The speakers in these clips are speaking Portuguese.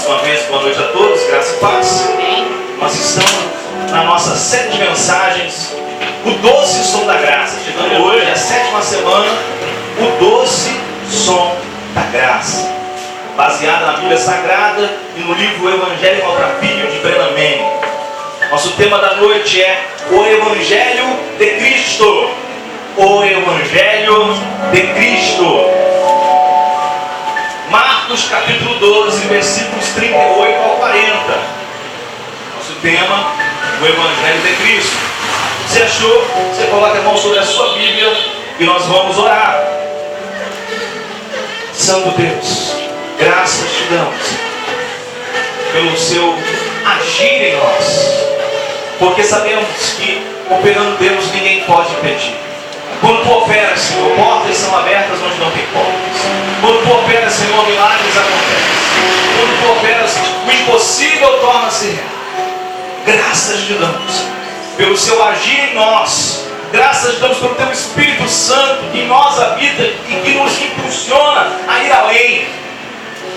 uma vez, boa noite a todos, graça e paz. Nós estamos na nossa série de mensagens, o doce som da graça. Chegando hoje, a 7ª semana, o doce som da graça, baseada na Bíblia Sagrada e no livro Evangelho Maltrapilho de Brennan Manning. Nosso tema da noite é o Evangelho de Cristo. O Evangelho de Cristo. Marcos capítulo 12, versículos 38 ao 40. Nosso tema, o Evangelho de Cristo. Se achou, você coloca a mão sobre a sua Bíblia e nós vamos orar. Santo Deus, graças te damos pelo seu agir em nós, porque sabemos que operando Deus ninguém pode impedir. Quando tu operas, Senhor, portas são abertas onde não tem portas. Quando tu operas, Senhor, milagres acontecem. Quando tu operas, o impossível torna-se real. Graças te damos pelo seu agir em nós. Graças te damos pelo teu Espírito Santo que em nós habita e que nos impulsiona a ir além,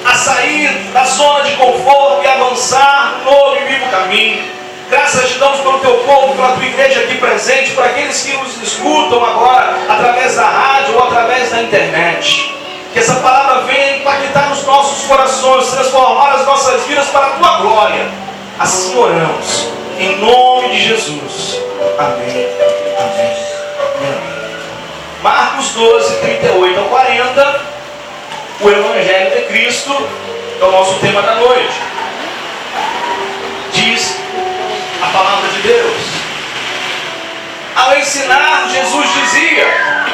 a sair da zona de conforto e avançar no novo e vivo caminho. Graças te damos pelo teu povo, pela tua igreja aqui presente, por aqueles que nos escutam agora através da rádio ou através da internet. Que essa palavra venha impactar nos nossos corações, transformar as nossas vidas para a tua glória. Assim oramos, em nome de Jesus. Amém. Amém. Amém. Marcos 12, 38 ao 40. O Evangelho de Cristo é o nosso tema da noite. Diz a palavra de Deus: ao ensinar, Jesus dizia: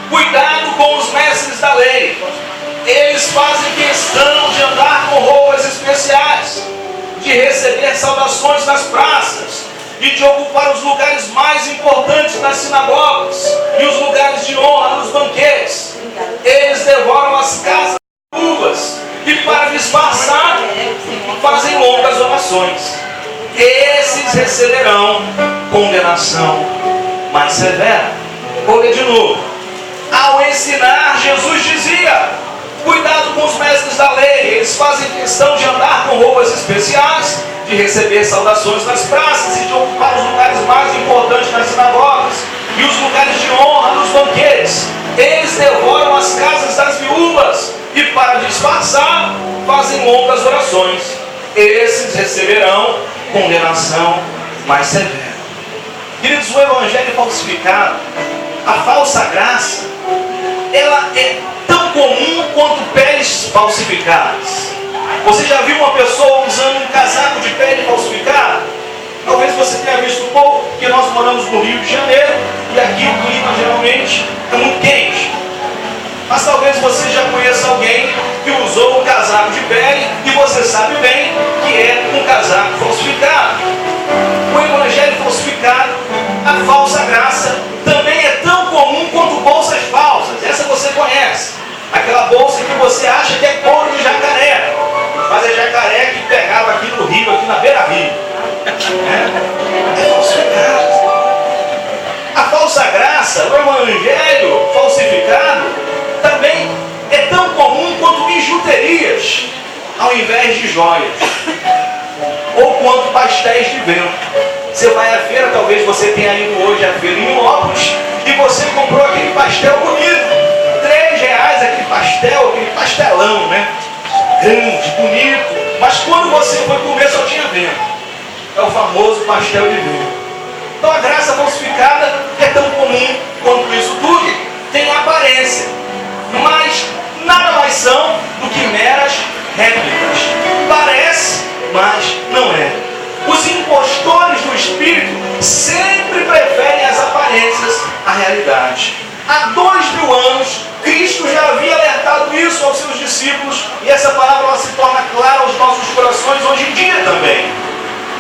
cuidado com os mestres da lei. Eles fazem questão de andar com roupas especiais, de receber saudações nas praças e de ocupar os lugares mais importantes nas sinagogas e os lugares de honra nos banquetes. Eles devoram as casas das viúvas e, para disfarçar, fazem longas orações. Esses receberão condenação mais severa. Vou ler de novo. Ao ensinar, Jesus dizia: cuidado com os mestres da lei. Eles fazem questão de andar com roupas especiais, de receber saudações nas praças e de ocupar os lugares mais importantes nas sinagogas e os lugares de honra nos banquetes. Eles devoram as casas das viúvas e, para disfarçar, fazem longas orações. Esses receberão condenação mais severa. Queridos, o evangelho falsificado, a falsa graça, ela é tão comum quanto peles falsificadas. Você já viu uma pessoa usando um casaco de pele falsificado? Talvez você tenha visto pouco, porque nós moramos no Rio de Janeiro e aqui o clima geralmente é muito quente. Mas talvez você já conheça alguém que usou um casaco de pele e você sabe bem que é um casaco falsificado. O evangelho falsificado, a falsa graça, também é tão comum quanto bolsas falsas. Essa você conhece. Aquela bolsa que você acha que é couro de jacaré, mas é jacaré que pegava aqui no Rio, aqui na beira-rio. É falsificado. A falsa graça, o evangelho falsificado, também é tão comum quanto bijuterias ao invés de joias, ou quanto pastéis de vento. Você vai à feira, talvez você tenha ido hoje à feira em Minópolis e você comprou aquele pastel bonito, R$3 aquele pastel, aquele pastelão, né? Grande, bonito, mas quando você foi comer só tinha vento. É o famoso pastel de vento. Então a graça falsificada é tão comum quanto isso tudo. Tem aparência, mas nada mais são do que meras réplicas. Parece, mas não é. Os impostores do Espírito sempre preferem as aparências à realidade. Há 2000 anos, Cristo já havia alertado isso aos seus discípulos, e essa palavra ela se torna clara aos nossos corações hoje em dia também.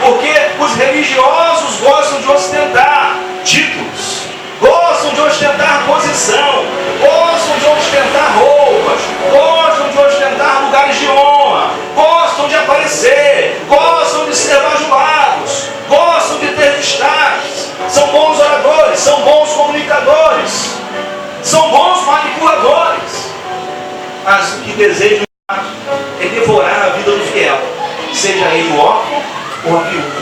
Porque os religiosos gostam de ostentar títulos, gostam de ostentar posição, gostam de ostentar roupas, gostam de ostentar lugares de honra, gostam de aparecer, gostam de ser bajulados, gostam de ter destaques, são bons oradores, são bons comunicadores, são bons manipuladores, mas o que desejam é devorar a vida do fiel. seja ele o órfão ou a viúva.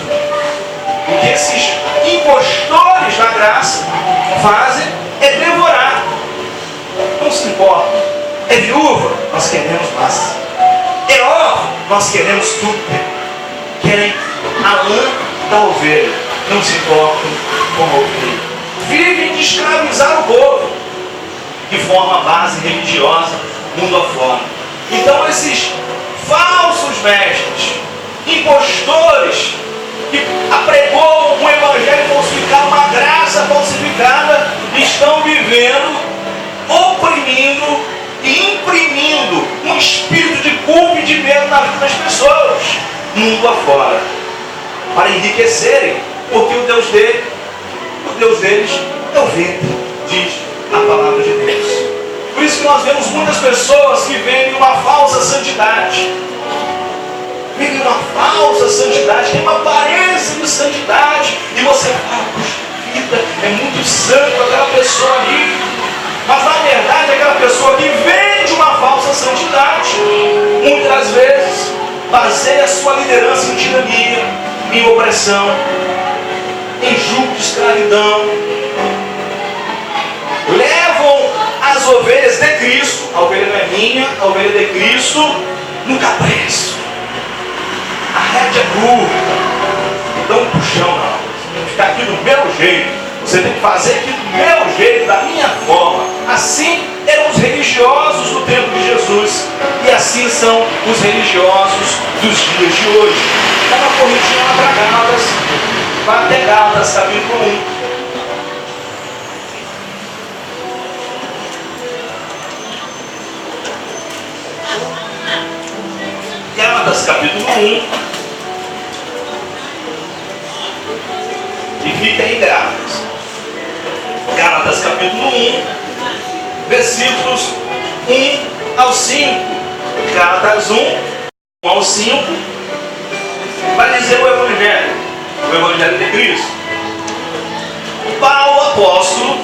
O que esses impostores da graça fazem é devorar. Não se importa. É viúva, nós queremos mais. É órfão, nós queremos tudo. Querem a lã da ovelha, não se importam com a ovelha. Vivem de escravizar o povo, de forma base religiosa, mundo afora. Então esses falsos mestres, impostores, que apregoam um evangelho falsificado, uma graça falsificada, estão vivendo, oprimindo e imprimindo um espírito de culpa e de medo na vida das pessoas, mundo afora, para enriquecerem, porque o Deus deles é o ventre, diz a palavra de Deus. Por isso que nós vemos muitas pessoas que vendem uma falsa santidade. Vendem uma falsa santidade, tem uma aparência de santidade, e você fala, puxa vida, é muito santo aquela pessoa ali. Mas na verdade aquela pessoa que vende uma falsa santidade, muitas vezes baseia a sua liderança em tirania, em opressão, em jugo de escravidão. Levam as ovelhas de Cristo, a ovelha não é minha, a ovelha de Cristo, no capricho. A rédea é curta, dá um puxão na hora. Você tem que ficar aqui do meu jeito, você tem que fazer aqui do meu jeito, da minha forma. Assim eram os religiosos do tempo de Jesus, e assim são os religiosos dos dias de hoje. Dá uma corridinha lá para Gálatas, vai até Gálatas capítulo 1. Gálatas capítulo 1, e fica em Gálatas. Gálatas capítulo 1, versículos 1 ao 5. Gálatas 1 ao 5, vai dizer o Evangelho de Cristo. Paulo, apóstolo,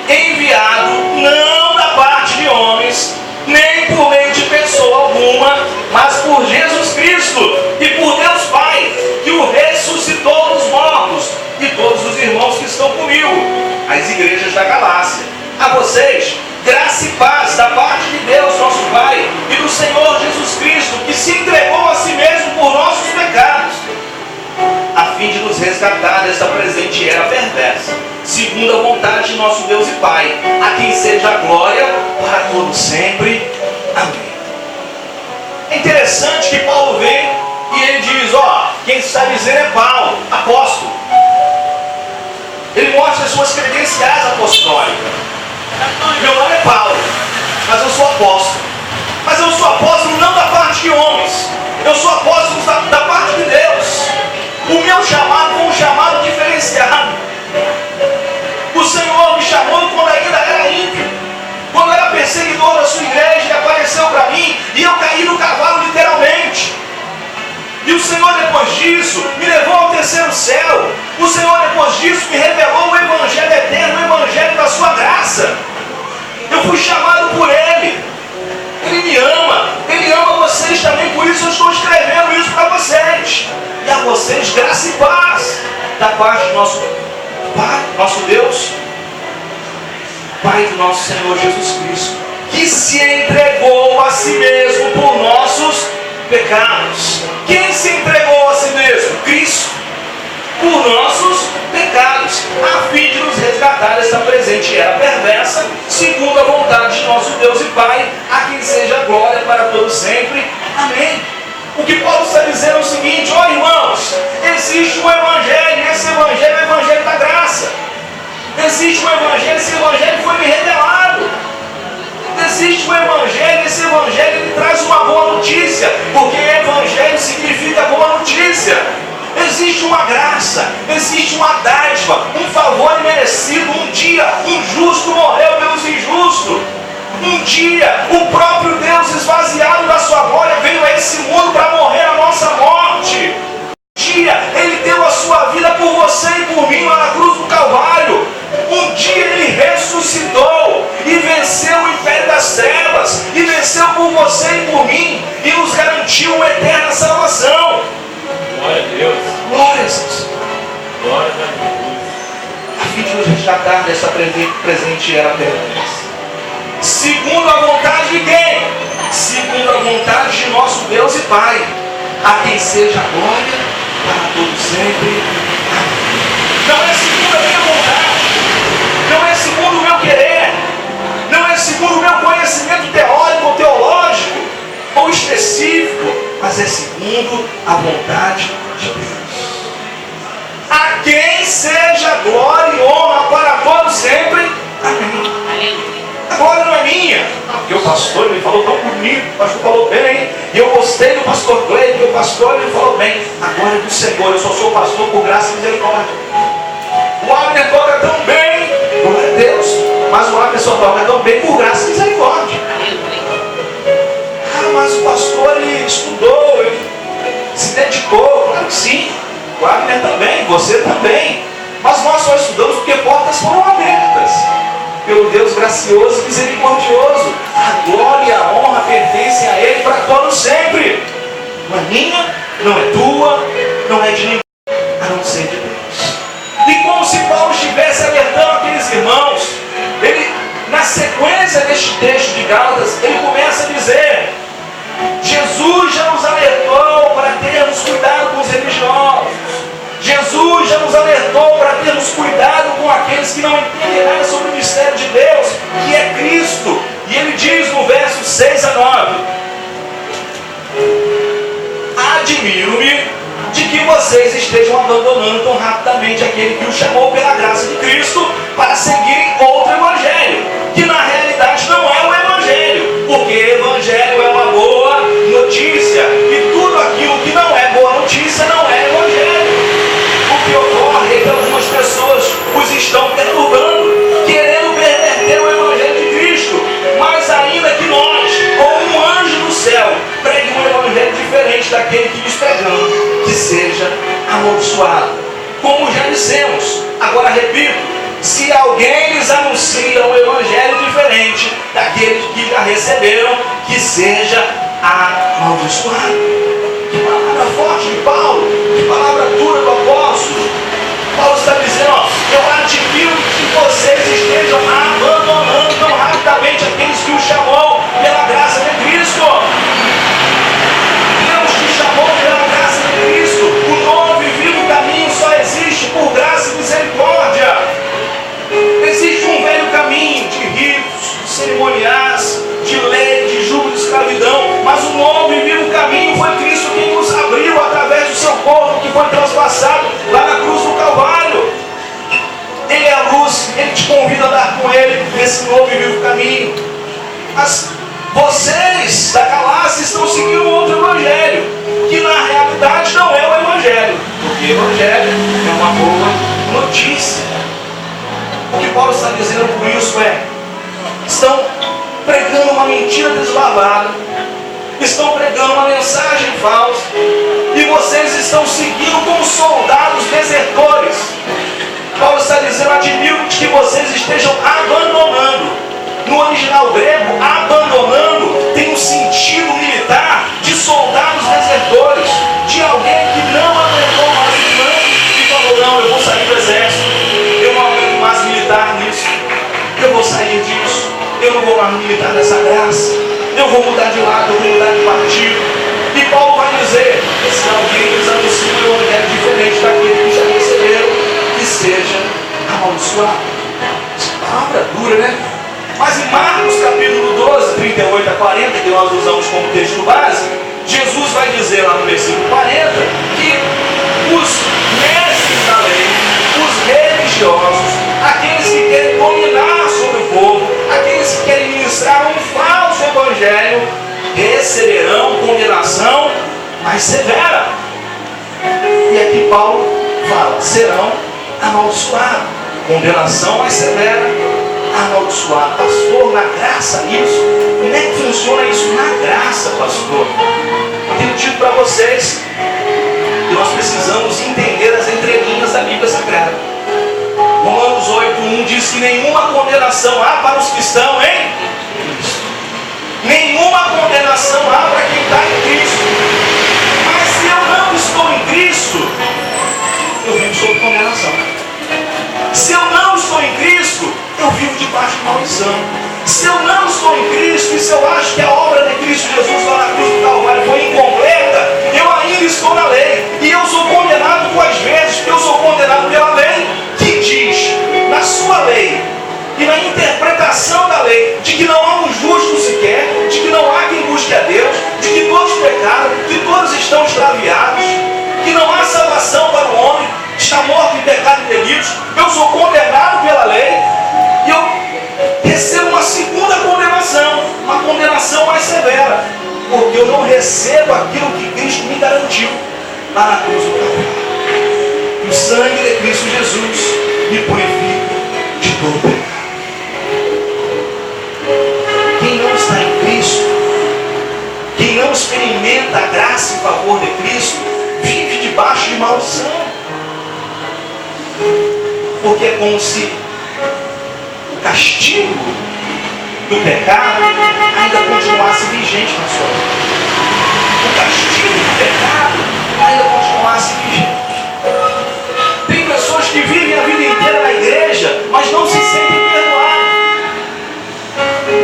enviado não da parte de homens, nem por meio de pessoa alguma, mas por Jesus Cristo e por Deus Pai, que o ressuscitou dos mortos, e todos os irmãos que estão comigo, as igrejas da Galácia. A vocês, graça e paz da parte de Deus, nosso Pai, e do Senhor Jesus Cristo, que se entregou a si mesmo por nossos pecados, a fim de nos resgatar desta presente era perversa, segundo a vontade de nosso Deus e Pai, a quem seja a glória para todos sempre. Amém. É interessante que Paulo vem e ele diz, quem está dizendo é Paulo, apóstolo. Ele mostra as suas credenciais apostólicas. Meu nome é Paulo, mas eu sou apóstolo. Mas eu sou apóstolo não da parte de homens, eu sou apóstolo da parte de Deus. O meu chamado foi um chamado diferenciado. O Senhor me chamou quando ainda era ímpio, quando eu era perseguidor da sua igreja, e apareceu para mim, e eu caí no cavalo literalmente. E o Senhor depois disso me levou ao terceiro céu. O Senhor depois disso me revelou o Evangelho eterno, o Evangelho da sua graça. Eu fui chamado por Ele. Ele me ama. Ele ama vocês também, por isso eu estou escrevendo isso para vocês. E a vocês, graça e paz da parte do nosso Pai, nosso Deus, Pai do nosso Senhor Jesus Cristo, que se entregou a si mesmo por nossos pecados. Quem se entregou a si mesmo? Cristo. Por nossos pecados, a fim de nos resgatar desta presente era perversa, segundo a vontade de nosso Deus e Pai, a quem seja a glória para todos sempre. Amém. O que Paulo está dizendo é o seguinte: irmãos, existe um Evangelho, e esse Evangelho é o Evangelho da graça. Existe um Evangelho, esse Evangelho foi me revelado. Existe um Evangelho, esse Evangelho ele traz uma boa notícia, porque Evangelho significa boa notícia. Existe uma graça, existe uma dádiva, um favor imerecido. Um dia um justo morreu pelos injustos. Um dia o próprio Deus, esvaziado da sua glória, veio a esse mundo para morrer a nossa morte. Um dia Ele deu a sua vida por você e por mim lá na cruz do Calvário. Um dia Ele ressuscitou e venceu o império das trevas, e venceu por você e por mim, e nos garantiu uma eterna salvação. Deus. Glória a Deus. Glória a Deus. A fim de nos resgatar dessa presente era permanência. Segundo a vontade de quem? Segundo a vontade de nosso Deus e Pai, a quem seja a glória para todos sempre. Amém. Não é segundo a minha vontade, não é segundo o meu querer, não é segundo o meu conhecimento teórico ou teológico ou específico, mas é segundo a vontade de Deus. A quem seja glória e honra para todos sempre. Amém. A glória não é minha, porque o pastor me falou tão bonito, o pastor falou bem, e eu gostei do pastor Cleide, o pastor me falou bem. A glória é do Senhor, eu só sou pastor por graça e misericórdia. O Abner toca tão bem, glória a Deus, mas o Abner só toca tão bem por graça e misericórdia. Ah, mas o pastor ele estudou, ele se dedicou, claro que sim. O Abner também, você também. Mas nós só estudamos porque portas foram abertas pelo Deus gracioso e misericordioso. A glória e a honra pertencem a Ele para todos sempre. Não é minha, não é tua, não é de ninguém, a não ser de Deus. E como se Paulo estivesse alertando aqueles irmãos, ele, na sequência deste texto de Gálatas, ele começa a dizer: Jesus já nos alertou para termos cuidado com os religiosos. Jesus já nos alertou para termos cuidado com aqueles que não entendem nada sobre o mistério de Deus, que é Cristo. E ele diz no verso 6 a 9: admiro-me de que vocês estejam abandonando tão rapidamente aquele que os chamou pela graça de Cristo para seguirem outro evangelho, que na realidade não é o evangelho, porque evangelho é uma boa notícia, e tudo aquilo que não é boa notícia não é evangelho. O que ocorre é que algumas pessoas os estão perturbando, querendo perverter o evangelho de Cristo, mas ainda que nós, ou um anjo do céu, pregue um evangelho diferente daquele que lhes pregamos, que seja amaldiçoado. Como já dissemos, agora repito: se alguém lhes anuncia um evangelho diferente daqueles que já receberam, que seja amaldiçoado. Que palavra forte de Paulo, que palavra dura do apóstolo. Paulo está dizendo: ó, eu admiro que vocês estejam abandonando tão rapidamente aqueles que o chamou pela graça de Cristo. Deus te chamou pela graça de Cristo. O novo e vivo caminho só existe por graça e misericórdia. Existe um velho caminho de ritos, de cerimoniais, de lei, de jugo de escravidão, mas o novo e vivo caminho foi Cristo quem nos abriu através do seu corpo, que foi transpassado lá na cruz do Calvário. Ele é a luz, Ele te convida a andar com Ele nesse novo e vivo caminho. Mas vocês da Galácia estão seguindo outro evangelho, que na realidade não é o evangelho, porque o evangelho é uma boa notícia. O que Paulo está dizendo por isso é: estão pregando uma mentira deslavada, estão pregando uma mensagem falsa, e vocês estão seguindo como soldados desertores. Paulo está dizendo: admiro-te que vocês estejam abandonando. No original grego, abandonando tem um sentido militar de soldados desertores, de alguém que não aguentou mais o plano e falou: não, eu vou sair do exército, eu não aguento mais militar nisso, eu vou sair disso, eu não vou mais militar nessa graça, eu vou mudar de lado, eu vou mudar de partido. E Paulo vai dizer: se alguém lhes anuncia um evangelho diferente daquele que já receberam, que seja amaldiçoado. Essa palavra dura, né? Mas em Marcos capítulo 12, 38 a 40, que nós usamos como texto base, Jesus vai dizer lá no versículo 40 que os mestres da lei, os religiosos, aqueles que querem dominar sobre o povo, aqueles que querem ministrar um falso evangelho, receberão condenação mais severa. E aqui Paulo fala: serão amaldiçoados. Condenação mais severa, amaldiçoado. Pastor, na graça isso? Como é que funciona isso na graça, pastor? Eu tenho dito para vocês que nós precisamos entender as entrelinhas da Bíblia Sagrada. Romanos 8:1 diz que nenhuma condenação há para os que estão em Cristo. Nenhuma condenação há para quem está em Cristo. Mas se eu não estou em Cristo, debaixo de maldição. Se eu não estou em Cristo, e se eu acho que a obra de Cristo Jesus lá na cruz do Calvário foi incompleta, eu ainda estou na lei. E eu sou condenado duas vezes, porque eu sou condenado pela lei, que diz, na sua lei, e na interpretação da lei, de que não há um justo sequer, de que não há quem busque a Deus, de que todos pecaram, que todos estão extraviados, que não há salvação para o homem, está morto em pecado e delitos. Eu sou condenado pela lei e eu recebo uma segunda condenação, uma condenação mais severa, porque eu não recebo aquilo que Cristo me garantiu lá na cruz do Calvário. E o sangue de Cristo Jesus me purifica de todo pecado. Quem não está em Cristo, quem não experimenta a graça e favor de Cristo, vive debaixo de maldição. Porque é como se o castigo do pecado ainda continuasse vigente na sua vida. O castigo do pecado ainda continuasse vigente. Tem pessoas que vivem a vida inteira na igreja, mas não se sentem perdoadas.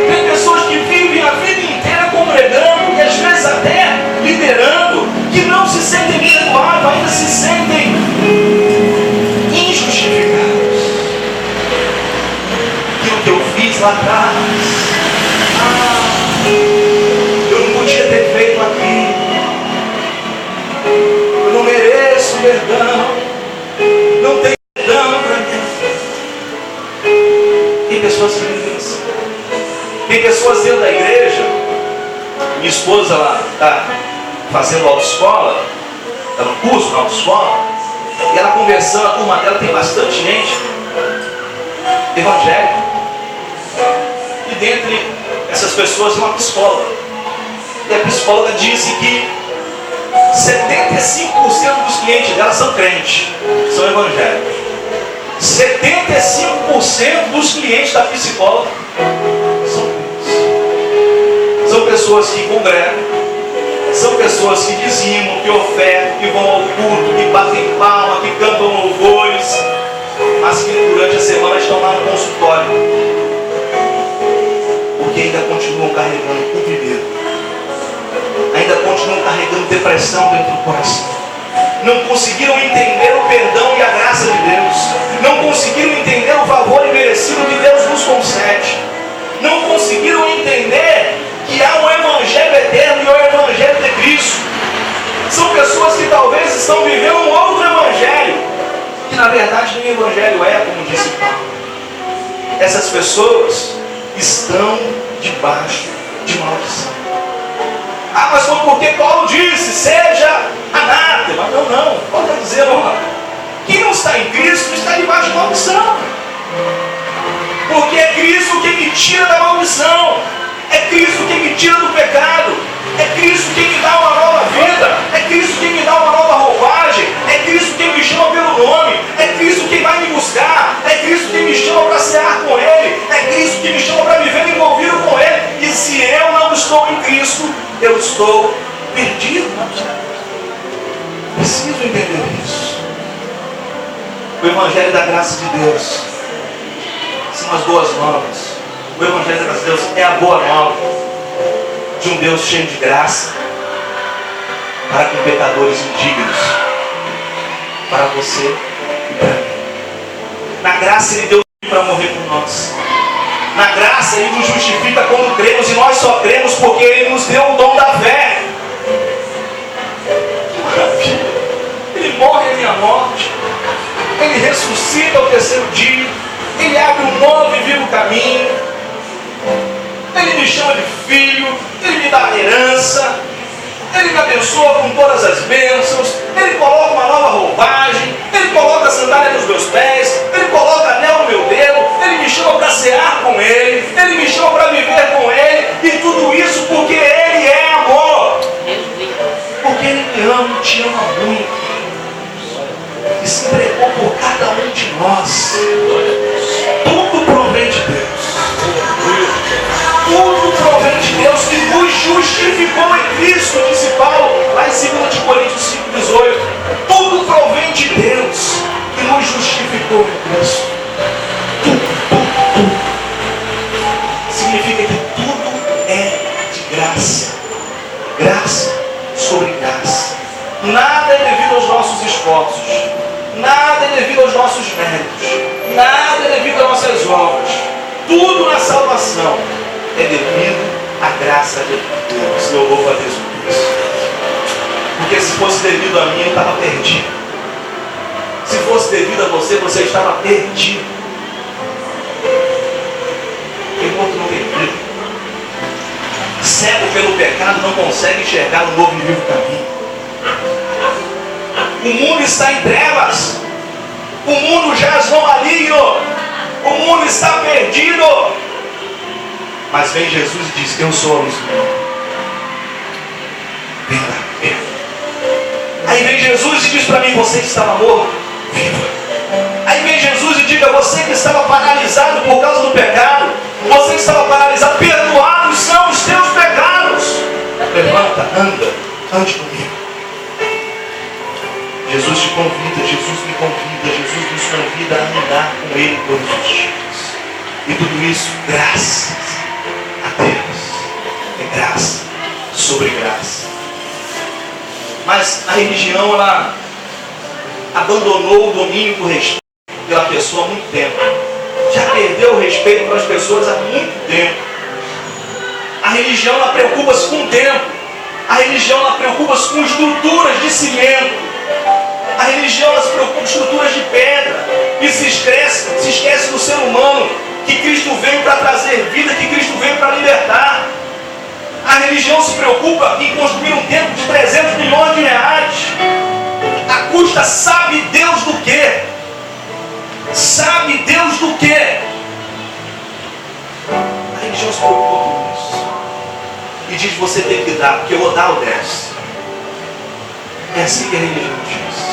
Tem pessoas que vivem a vida inteira congregando e às vezes até liderando, que não se sentem perdoados, ainda se sentem injustificados. Aquilo que eu fiz lá atrás, eu não podia ter feito aquilo, eu não mereço perdão, não tenho perdão para mim. Tem pessoas que vivem assim. Tem pessoas dentro da igreja. Minha esposa lá está fazendo autoescola, está no curso na autoescola, e ela conversando, a turma dela tem bastante gente evangélica. E dentre essas pessoas tem uma psicóloga. E a psicóloga disse que 75% dos clientes dela são crentes, são evangélicos. 75% dos clientes da psicóloga são crentes. São pessoas que congregam, são pessoas que dizimam, que ofertam, que vão ao culto, que batem palma, que cantam louvores, mas que durante a semana estão lá no consultório, porque ainda continuam carregando culpa e medo, ainda continuam carregando depressão dentro do coração. Não conseguiram entender o perdão e a graça de Deus, não conseguiram entender o favor imerecido que Deus nos concede, não conseguiram entender que há um evangelho eterno e o evangelho de Cristo. São pessoas que talvez estão vivendo um outro evangelho, que na verdade nem evangelho é, como disse Paulo. Essas pessoas estão debaixo de maldição. Ah, mas foi porque Paulo disse, seja anátema. Não, Paulo está dizendo, quem não está em Cristo está debaixo de maldição. Porque é Cristo quem me tira da maldição, é Cristo quem me tira do pecado, é Cristo quem me dá uma nova vida, é Cristo quem me dá uma nova roupagem, é Cristo quem me chama pelo nome, é Cristo quem vai me buscar, é Cristo quem me chama para cear com Ele, é Cristo quem me chama para viver envolvido com Ele. E se eu não estou em Cristo, eu estou perdido. Preciso entender isso. O Evangelho da graça de Deus são as boas novas. O Evangelho da graça de Deus é a boa nova de um Deus cheio de graça para com pecadores indignos, para você e para mim. Na graça Ele deu para morrer por nós. Na graça Ele nos justifica quando cremos, e nós só cremos porque Ele nos deu o dom da fé. Que maravilha! Ele morre a minha morte, Ele ressuscita ao terceiro dia, Ele abre um novo e vivo caminho, Ele me chama de filho, Ele me dá a herança, Ele me abençoa com todas as bênçãos, Ele coloca uma nova roupagem, Ele coloca a sandália nos meus pés, Ele coloca anel no meu dedo, Ele me chama para cear com Ele, Ele me chama para viver com Ele, e tudo isso porque Ele é amor, porque Ele me ama e te ama muito, e se entregou por cada um de nós. Tudo provém de Deus, tudo provém de Deus, que nos justificou em Cristo, disse Paulo lá em 2 Coríntios 5,18. Tudo provém de Deus, que nos justificou em Cristo. Tudo. sobre graça. Nada é devido aos nossos esforços, nada é devido aos nossos méritos, nada é devido às nossas obras. Tudo na salvação é devido à graça de Deus. Louvor a Deus por isso. Porque se fosse devido a mim, eu estava perdido. Se fosse devido a você, você estava perdido. Tem outro não tem vida. Cego pelo pecado não consegue enxergar o novo e vivo caminho. O mundo está em trevas. O mundo jaz no maligno. O mundo está perdido. Mas vem Jesus e diz: eu sou a luz do mundo. Venha. Aí vem Jesus e diz para mim: você que estava morto, viva. Aí vem Jesus e diz: você que estava paralisado por causa do pecado, você que estava paralisado, perdoados são os teus pecados. Levanta, ande comigo. Jesus te convida, Jesus me convida, Jesus nos convida a andar com Ele todos os dias. E tudo isso, graças a Deus. É graça sobre graça. Mas a religião, ela abandonou o domínio do respeito pela pessoa há muito tempo. Já perdeu o respeito pelas pessoas há muito tempo. A religião, ela preocupa-se com o tempo. A religião, ela preocupa-se com estruturas de cimento. A religião, ela se preocupa com estruturas de pedra. E se esquece do ser humano, que Cristo veio para trazer vida, que Cristo veio para libertar. A religião se preocupa em construir um templo de 300 milhões de reais. A custa sabe Deus do quê? Sabe Deus do quê? A religião se preocupa com isso. E diz: você tem que dar, porque eu vou dar o 10. É assim que a religião diz.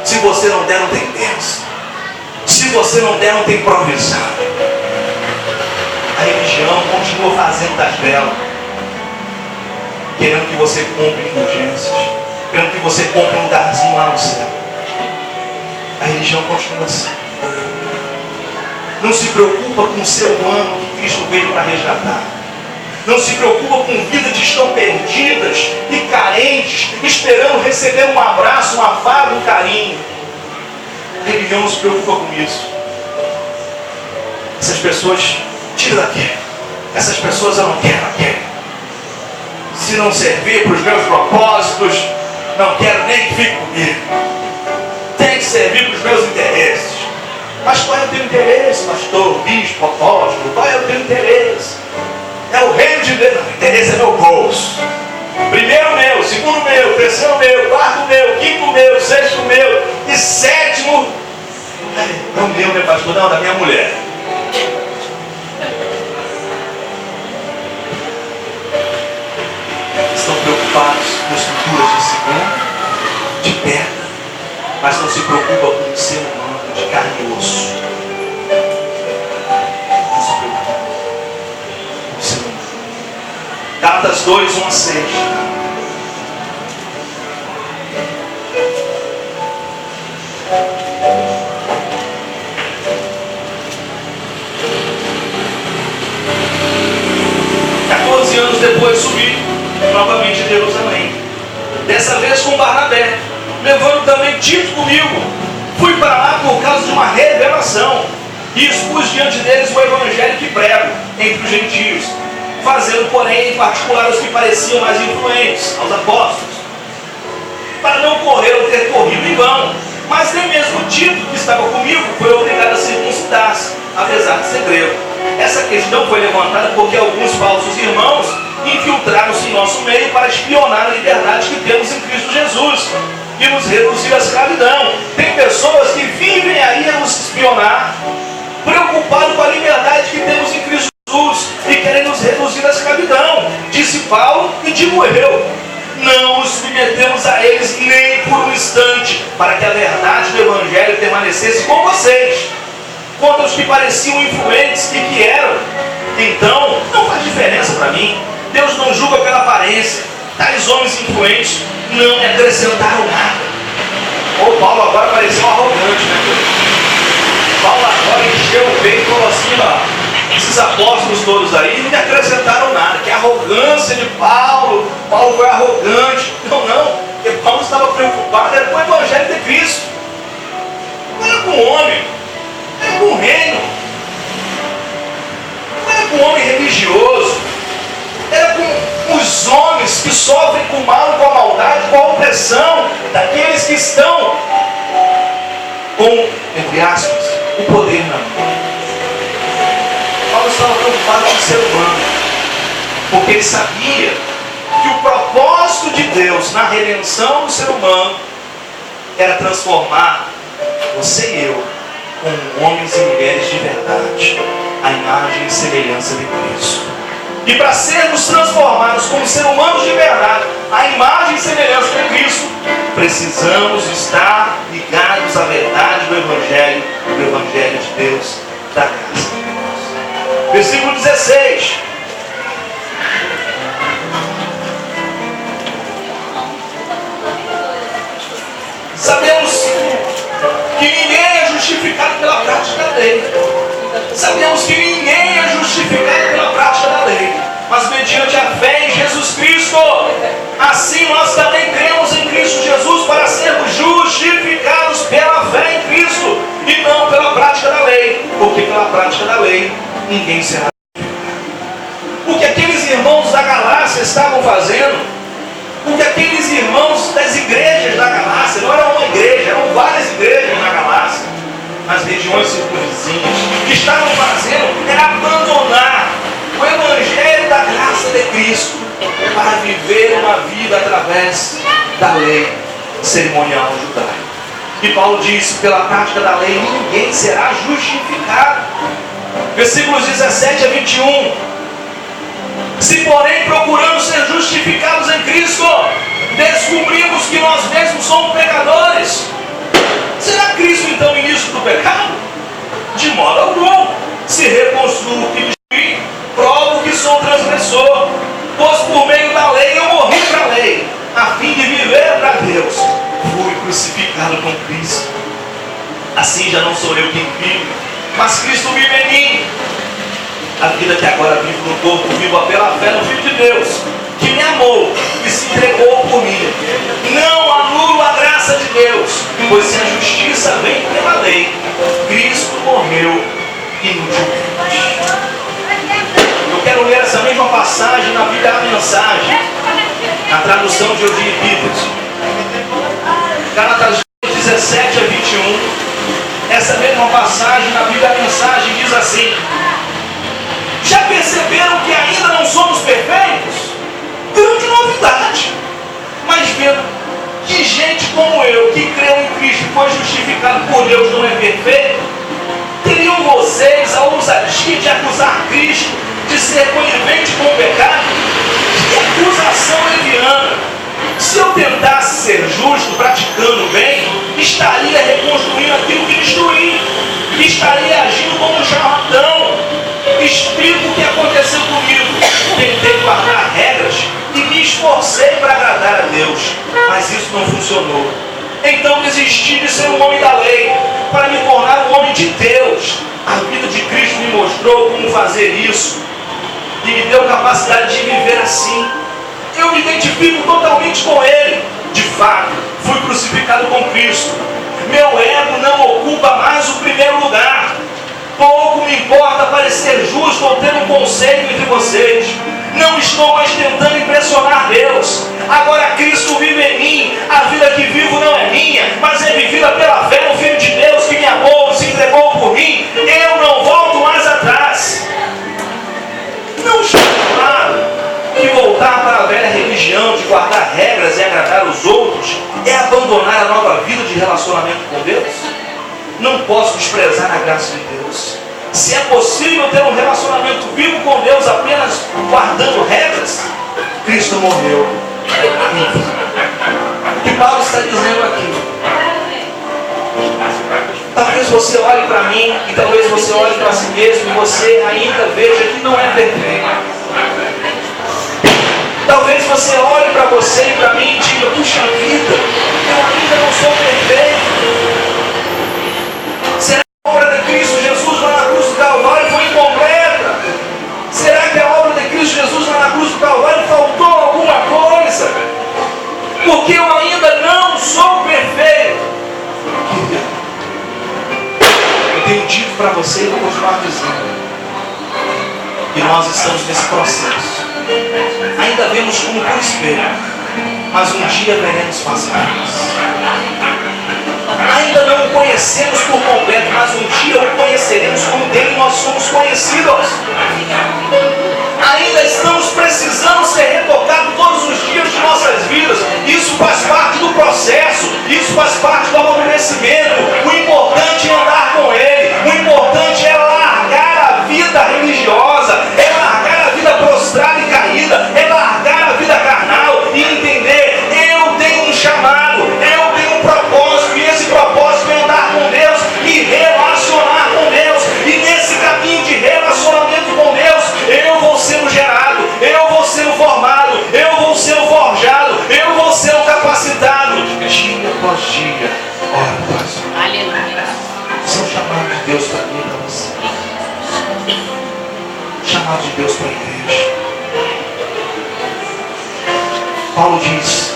Se você não der, não tem bênção. Se você não der, não tem provisão. A religião continua fazendo das dela, querendo que você compre indulgências, querendo que você compre um lugarzinho lá no céu. A religião continua assim. Não se preocupa com o ser humano que Cristo veio para resgatar. Não se preocupa com vidas que estão perdidas e carentes, esperando receber um abraço, um afago, um carinho. A religião não se preocupa com isso. Essas pessoas, tira daqui. Essas pessoas eu não quero aqui. Se não servir para os meus propósitos, não quero nem que fique comigo. Tem que servir para os meus interesses. Mas qual é o teu interesse, pastor, bispo, apóstolo? Qual é o teu interesse? É o reino de Deus. Não, o interesse é meu bolso. Primeiro meu, segundo meu, terceiro meu, quarto meu, quinto meu, sexto meu e sétimo. É o meu, né, pastor? Não, da minha mulher. Estão preocupados com estruturas de cimento, de pedra, mas não se preocupam com o ser humano de carne e osso. Não se preocupa com o ser humano. Gálatas 2, 1 a 6. Anos depois subi novamente a Jerusalém, dessa vez com Barnabé, levando também Tito comigo. Fui para lá por causa de uma revelação e expus diante deles o evangelho que prego entre os gentios, fazendo porém em particular os que pareciam mais influentes, aos apóstolos, para não correr ou ter corrido em vão. Mas nem mesmo Tito, que estava comigo, foi obrigado a circuncidar-se, apesar de ser grego. Essa questão foi levantada porque alguns falsos irmãos infiltraram-se em nosso meio para espionar a liberdade que temos em Cristo Jesus e nos reduzir à escravidão. Tem pessoas que vivem aí a nos espionar, preocupados com a liberdade que temos em Cristo Jesus e querem nos reduzir à escravidão. Disse Paulo e digo eu: não nos submetemos a eles nem por um instante, para que a verdade do Evangelho permanecesse com vocês. Quanto aos que pareciam influentes e que eram, então não faz diferença para mim. Deus não julga pela aparência. Tais homens influentes não me acrescentaram nada. Paulo agora pareceu arrogante, né? Paulo agora encheu o peito e falou assim: ó, esses apóstolos todos aí não me acrescentaram nada. Que arrogância de Paulo. Paulo foi arrogante. Não, com a opressão daqueles que estão com, entre aspas, o poder na mão. Paulo estava preocupado com o ser humano, porque ele sabia que o propósito de Deus na redenção do ser humano era transformar você e eu como homens e mulheres de verdade, a imagem e semelhança de Cristo. E para sermos transformados como seres humanos de verdade, a imagem e semelhança de Cristo, precisamos estar ligados à verdade do Evangelho de Deus, da graça de Deus. Versículo 16. Sabemos que ninguém é justificado pela prática da lei. Sabemos que ninguém é justificado pela prática da lei, mas mediante a fé em Jesus Cristo. Assim nós também cremos em Cristo Jesus para sermos justificados pela fé em Cristo e não pela prática da lei, porque pela prática da lei ninguém será justificado. O que aqueles irmãos da Galácia estavam fazendo, o que aqueles irmãos das igrejas da Galácia, não era uma igreja, eram várias igrejas na Galácia, nas regiões circunvizinhas, que estavam fazendo era abandonar o Evangelho da graça de Cristo para viver uma vida através da lei cerimonial judaica. E Paulo diz: pela prática da lei ninguém será justificado. Versículos 17 a 21. Se porém procuramos ser justificados em Cristo, descobrimos que nós mesmos somos pecadores. Será Cristo então ministro do pecado? De modo algum. Se reconstruo o que destruí, provo que sou transgressor, pois por meio da lei eu morri para a lei, a fim de viver para Deus. Fui crucificado com Cristo. Assim já não sou eu quem vive, mas Cristo vive em mim. A vida que agora vivo no corpo, vivo pela fé no Filho de Deus, que me amou e se entregou por mim. Não anulo a graça de Deus, pois se a justiça vem pela lei, Cristo morreu inutilmente. Eu quero ler essa mesma passagem na Bíblia da Mensagem, na tradução de Eugênio Peters. Gálatas 17 a 21. Essa mesma passagem na Bíblia da Mensagem diz assim: já perceberam que ainda não somos perfeitos? Grande novidade. Mas vendo que gente como eu, que creu em Cristo e foi justificado por Deus, não é perfeito, teriam vocês a ousadia de acusar Cristo de ser conivente com o pecado? Que acusação leviana! Se eu tentasse ser justo praticando o bem, estaria reconstruindo aquilo que destruí, estaria agindo como um charlatão. Explico o que aconteceu comigo. Tentei guardar regras e me esforcei para agradar a Deus, mas isso não funcionou. Então desisti de ser um homem da lei para me tornar um homem de Deus. A vida de Cristo me mostrou como fazer isso e me deu capacidade de viver assim. Eu me identifico totalmente com Ele. De fato, fui crucificado com Cristo. Meu ego não ocupa mais o primeiro lugar. Pouco me importa parecer justo ou ter um conceito entre vocês. Não estou mais tentando impressionar Deus. Agora Cristo vive em mim. A vida que vivo não é minha, mas é vivida pela fé no Filho de Deus que me amou, se entregou por mim. Eu não volto mais atrás. Não estou falando que voltar para a velha religião de guardar regras e agradar os outros é abandonar a nova vida de relacionamento com Deus. Não posso desprezar a graça de Deus. Se é possível ter um relacionamento vivo com Deus apenas guardando regras, Cristo morreu. O que Paulo está dizendo aqui? Talvez você olhe para mim e talvez você olhe para si mesmo e você ainda veja que não é perfeito. Talvez você olhe para você e para mim e diga: puxa vida, eu ainda não sou perfeito. Será que a obra de Cristo Jesus lá na cruz do Calvário foi incompleta? Será que a obra de Cristo Jesus lá na cruz do Calvário faltou alguma coisa? Porque eu ainda não sou perfeito. Eu tenho dito para você e vou continuar dizendo que nós estamos nesse processo. Ainda vemos como por espelho mas um dia veremos face a face. Ainda não o conhecemos por completo, mas um dia o conheceremos como dele nós somos conhecidos. Ainda estamos precisando ser retocados todos os dias de nossas vidas. Isso faz parte do processo, isso faz parte do amadurecimento. O importante é andar com Ele, o importante é largar a vida religiosa, é largar a vida prostrada e caída, é largar a vida carnal e entender: eu tenho um chamado, eu tenho um propósito, e esse propósito é andar com Deus e relacionar com Deus. E nesse caminho de relacionamento com Deus, eu vou sendo gerado, eu vou sendo formado, eu vou sendo forjado, eu vou sendo capacitado, dia após dia, hora após hora. Aleluia. Esse é o chamado de Deus para mim e para você. Chamado de Deus para a igreja. Paulo diz: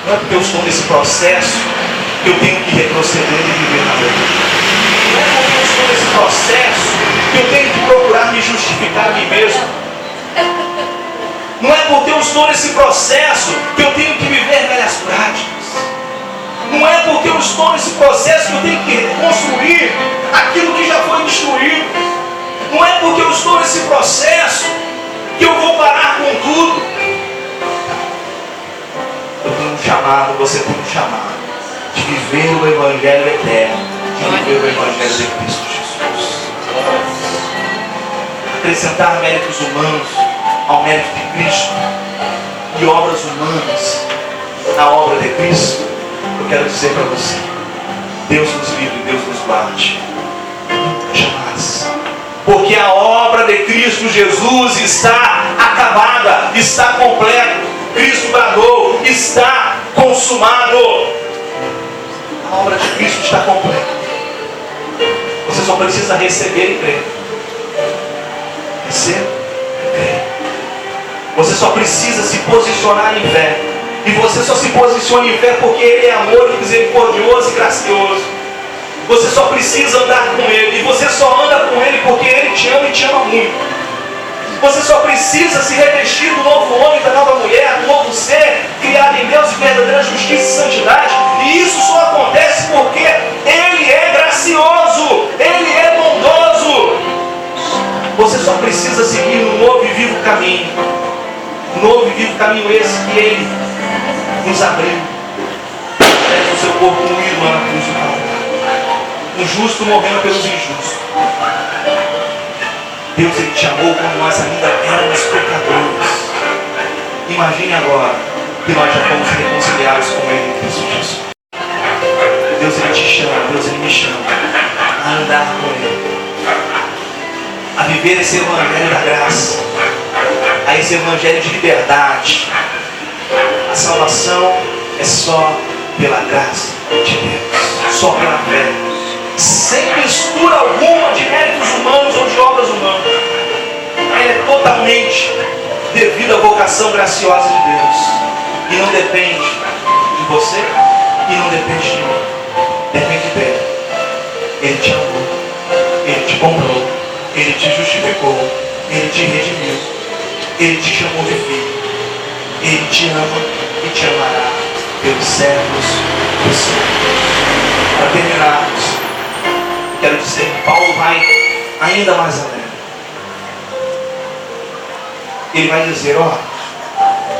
não é porque eu estou nesse processo que eu tenho que retroceder e viver na lei. Não é porque eu estou nesse processo que eu tenho que procurar me justificar a mim mesmo. Não é porque eu estou nesse processo que eu tenho que viver velhas práticas. Não é porque eu estou nesse processo que eu tenho que reconstruir aquilo que já foi destruído. Não é porque eu estou nesse processo que eu vou parar com tudo. Eu tenho um chamado, você tem um chamado de viver o Evangelho eterno, de viver o Evangelho de Cristo Jesus. Acrescentar méritos humanos ao mérito de Cristo e obras humanas na obra de Cristo. Eu quero dizer para você: Deus nos livre, Deus nos guarde. Nunca jamais. Porque a obra de Cristo Jesus está acabada, está completa. Cristo bradou: está consumado. A obra de Cristo está completa. Você só precisa receber e crer. Receba e crer. Você só precisa se posicionar em fé. E você só se posiciona em fé porque Ele é amor, misericordioso e gracioso. Você só precisa andar com Ele. E você só anda com Ele porque Ele te ama e te ama muito. Você só precisa se revestir do novo homem, da nova mulher, do novo ser, criado em Deus em verdadeira justiça e santidade. E isso só acontece porque Ele é gracioso, Ele é bondoso. Você só precisa seguir no novo e vivo caminho. Novo e vivo caminho esse que Ele nos abriu. Leva o seu corpo moído lá na cruz do Calvário. Um justo morrendo pelos injustos. Deus, Ele te amou quando nós ainda éramos pecadores. Imagine agora que nós já fomos reconciliados com Ele em Cristo Jesus. Deus, Ele te chama, Deus, Ele me chama a andar com Ele, a viver esse Evangelho da graça, a esse Evangelho de liberdade. A salvação é só pela graça de Deus, só pela fé, sem mistura alguma de méritos humanos ou de obras humanas. Ela é totalmente devido à vocação graciosa de Deus, e não depende de você e não depende de mim, depende dele. Ele te amou, Ele te comprou, Ele te justificou, Ele te redimiu, Ele te chamou de filho. Ele te ama e te amará pelos séculos dos séculos. Para terminarmos, quero dizer que Paulo vai ainda mais além. Ele vai dizer: ó,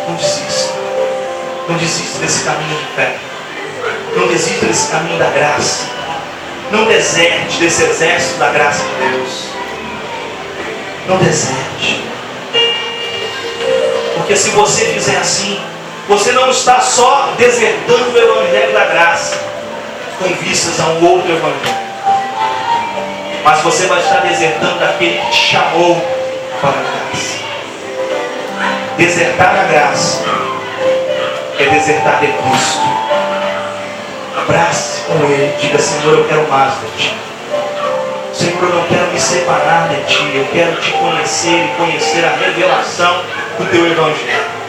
não desista. Não desista desse caminho de fé. Não desista desse caminho da graça. Não deserte desse exército da graça de Deus. Não deserte. Porque se você fizer assim, você não está só desertando o Evangelho da graça com vistas a um outro Evangelho, mas você vai estar desertando daquele que te chamou para a graça. Desertar a graça é desertar de Cristo. Abrace com Ele, diga: Senhor, eu quero mais de Ti. Senhor, eu não quero me separar de Ti, eu quero Te conhecer e conhecer a revelação do Teu Evangelho.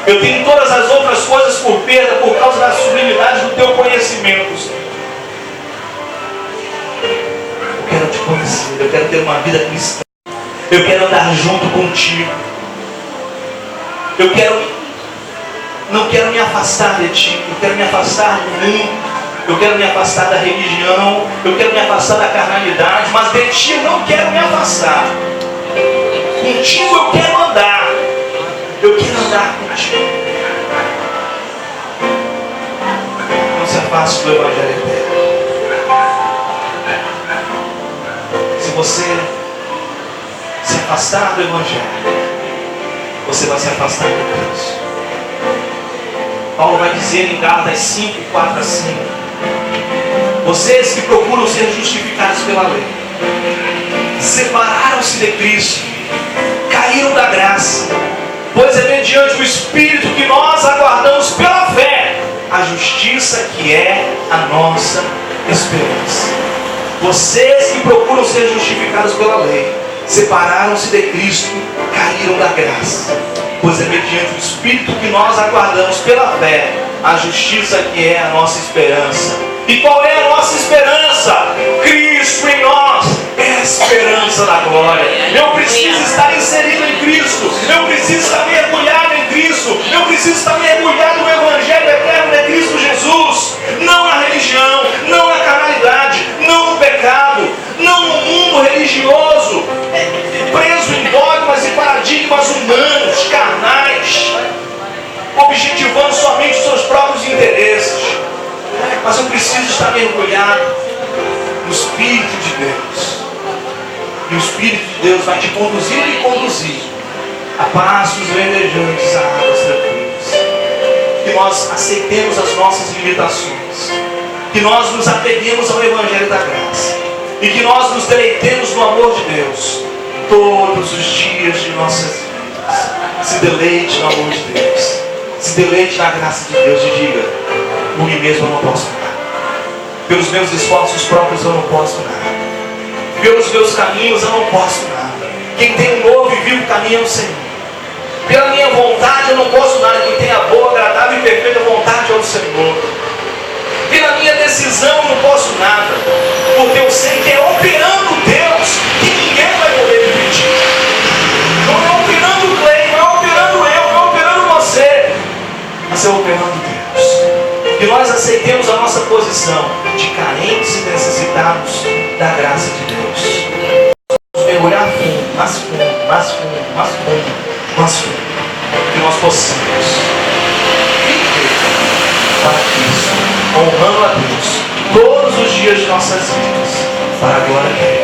Eu tenho todas as outras coisas por perda por causa da sublimidade do Teu conhecimento, Senhor. Eu quero Te conhecer, eu quero ter uma vida cristã. Eu quero andar junto contigo. Eu quero não quero me afastar de Ti, eu quero me afastar do mundo, eu quero me afastar da religião, eu quero me afastar da carnalidade, mas de Ti eu não quero me afastar. Contigo eu quero andar contigo. Não se afaste do Evangelho eterno. Se você se afastar do Evangelho, você vai se afastar de Deus. Paulo vai dizer em Gálatas 5, 4 a 5: vocês que procuram ser justificados pela lei, separaram-se de Cristo, caíram da graça, pois é mediante o Espírito que nós aguardamos pela fé a justiça que é a nossa esperança. Vocês que procuram ser justificados pela lei, separaram-se de Cristo, caíram da graça, pois é mediante o Espírito que nós aguardamos pela fé a justiça que é a nossa esperança. E qual é a nossa esperança? Cristo em nós é a esperança da glória. Eu preciso estar inserido em Cristo, eu preciso estar mergulhado em Cristo, eu preciso estar mergulhado no Evangelho eterno de Cristo Jesus, não na religião, não na carnalidade, não no pecado, não no mundo religioso, preso em dogmas e paradigmas humanos, carnais, objetivando somente os seus próprios interesses. Mas eu preciso estar mergulhado no Espírito de Deus. E o Espírito de Deus vai te conduzir e conduzir a passos verdejantes, a águas tranquilas. Que nós aceitemos as nossas limitações, que nós nos apeguemos ao Evangelho da graça, e que nós nos deleitemos no amor de Deus todos os dias de nossas vidas. Se deleite no amor de Deus, se deleite na graça de Deus, e diga: por mim mesmo eu não posso nada, pelos meus esforços próprios eu não posso nada, pelos meus caminhos eu não posso nada. Quem tem um novo e vivo caminho é o Senhor. Pela minha vontade eu não posso nada. Quem tem a boa, agradável e perfeita vontade é o Senhor. Pela minha decisão eu não posso nada, porque eu sei que é operando Deus que ninguém vai poder impedir. Não é operando o Clay, não é operando eu, não é operando você, mas é operando Deus. Que nós aceitemos a nossa posição de carentes e necessitados da graça de Deus. Vamos mergulhar fundo, mais fundo, mais fundo, mais fundo, mais fundo. Que nós possamos viver para Cristo, honrando a Deus todos os dias de nossas vidas, para a glória de Deus.